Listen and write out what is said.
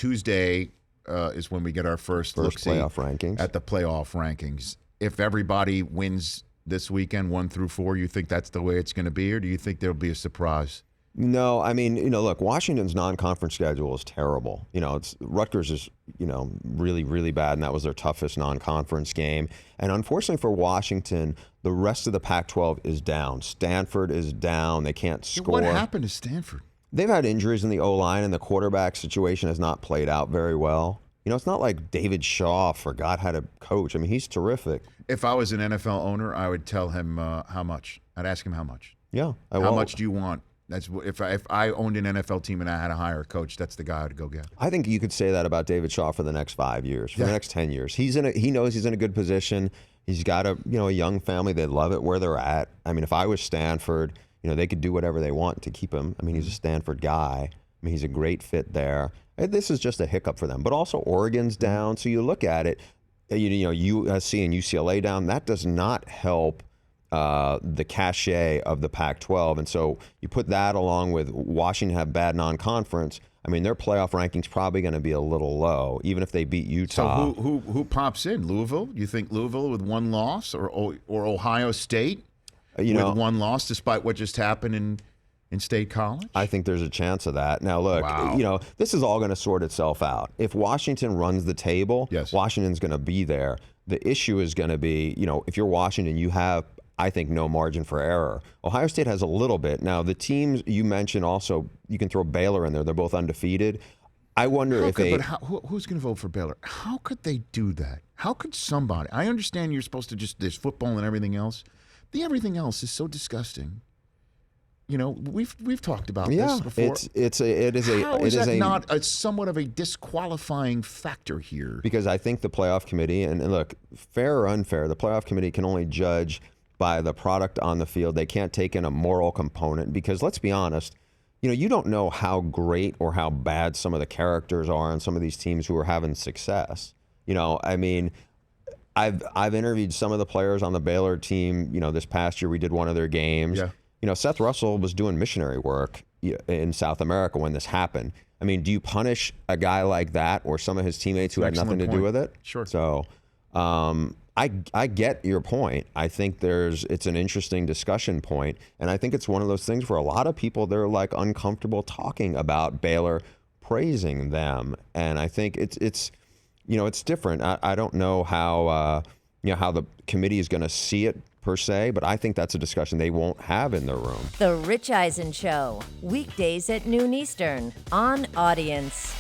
Tuesday is when we get our first look-see playoff rankings. At the playoff rankings. If everybody wins this weekend, 1 through 4, you think that's the way it's going to be, or do you think there'll be a surprise? No, I mean, look, Washington's non-conference schedule is terrible. Rutgers is, really, really bad, and that was their toughest non-conference game. And unfortunately for Washington, the rest of the Pac-12 is down. Stanford is down. They can't score. What happened to Stanford? They've had injuries in the O-line, and the quarterback situation has not played out very well. It's not like David Shaw forgot how to coach. I mean, he's terrific. If I was an NFL owner, I would tell him how much. I'd ask him how much. Yeah. How much do you want? That's if I owned an NFL team and I had to hire a coach, that's the guy I'd go get. I think you could say that about David Shaw for the next 5 years, for the next 10 years. He knows he's in a good position. He's got a young family. They love it where they're at. I mean, if I was Stanford, they could do whatever they want to keep him. I mean, he's a Stanford guy. I mean, he's a great fit there. This is just a hiccup for them. But also Oregon's down. So you look at it, USC and UCLA down. That does not help the cachet of the Pac-12. And so you put that along with Washington have bad non-conference. I mean, their playoff ranking's probably going to be a little low, even if they beat Utah. So who pops in? Louisville? You think Louisville with 1 loss, or Ohio State with 1 loss, despite what just happened in State College? I think there's a chance of that. Now, look, wow. This is all going to sort itself out. If Washington runs the table, yes, Washington's going to be there. The issue is going to be, if you're Washington, you have, I think, no margin for error. Ohio State has a little bit. Now, the teams you mentioned also, you can throw Baylor in there. They're both undefeated. I wonder who's going to vote for Baylor? How could they do that? How could somebody? I understand you're supposed to there's football and everything else. Everything else is so disgusting. We've talked about this before. How is that not a somewhat of a disqualifying factor here? Because I think the playoff committee, and look, fair or unfair, the playoff committee can only judge by the product on the field. They can't take in a moral component because, let's be honest, you don't know how great or how bad some of the characters are on some of these teams who are having success. I mean, I've interviewed some of the players on the Baylor team. This past year we did one of their games. Yeah. Seth Russell was doing missionary work in South America when this happened. I mean, do you punish a guy like that or some of his teammates who had nothing to do with it? Sure. So I get your point. I think it's an interesting discussion point, and I think it's one of those things where a lot of people, they're like uncomfortable talking about Baylor, praising them, and I think it's different. I don't know how how the committee is going to see it per se, but I think that's a discussion they won't have in their room. The Rich Eisen Show, weekdays at noon Eastern on Audience.